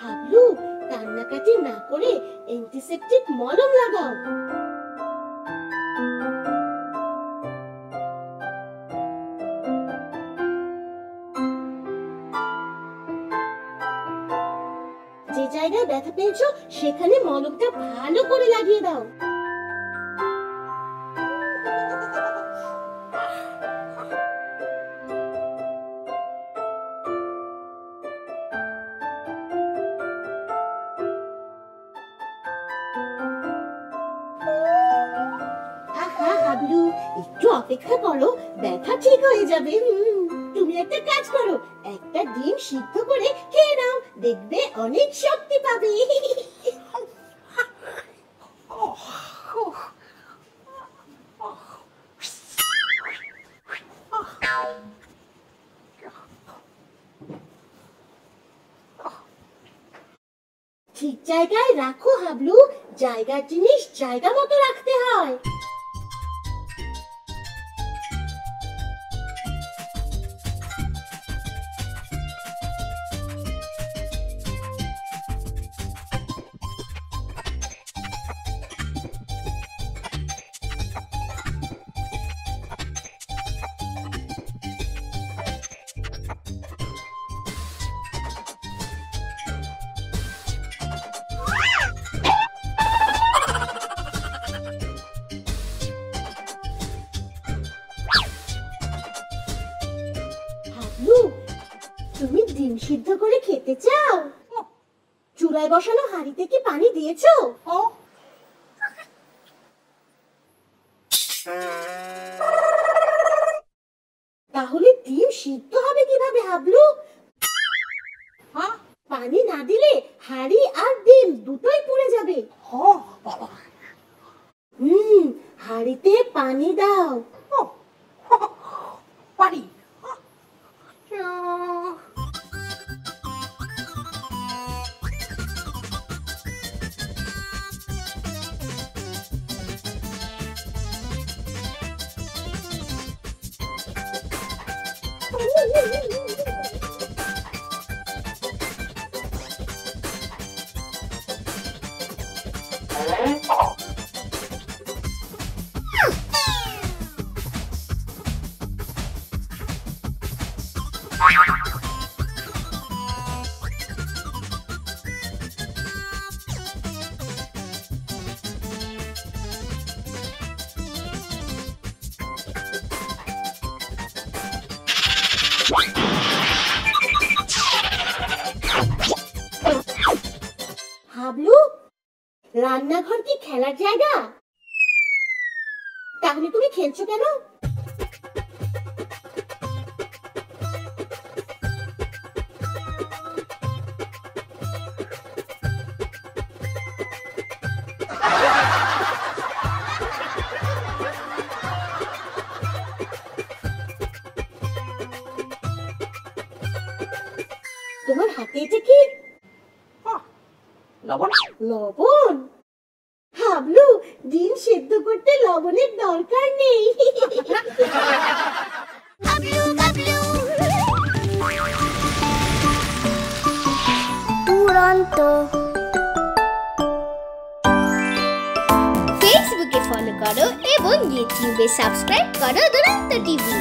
হাবলু, কান্নাকাটি না করে অ্যান্টিসেপটিক মলম লাগাও। যে জায়গায় ব্যথা পেয়েছো সেখানে মলমটা ভালো করে লাগিয়ে দাও। হাবলু, একটু অপেক্ষা করো, ব্যথা ঠিক হয়ে যাবে। তুমি একটা কাজ করো, একটা ডিম সিদ্ধ করে খেয়ে নাও, দেখবে অনেক শক্তি পাবে। ঠিক জায়গায় রাখো হাবলু, জায়গার জিনিস জায়গা মতো রাখতে হয়। তুমি ডিম সিদ্ধ করে খেতে চাও? চুলায় বসানো হাঁড়িতে কি পানি দিয়েছো? তাহলে ডিম সিদ্ধ হবে কিভাবে হাবলু? পানি না দিলে হাঁড়ি আর ডিম দুটোই পুড়ে যাবে। হাঁড়িতে পানি দাও। পানি হাবলু, রান্নাঘর কি খেলার জায়গা? তাহলে তুমি খেলছো কেন? তোমার হাতে এটা কি? লবণ। লবণ? হাবলু, ডিম সিদ্ধ করতে লবণের দরকার নেই। দুরন্ত। ফেসবুকে ফলো করো এবং ইউটিউবে সাবস্ক্রাইব করো দুরন্ত টিভি।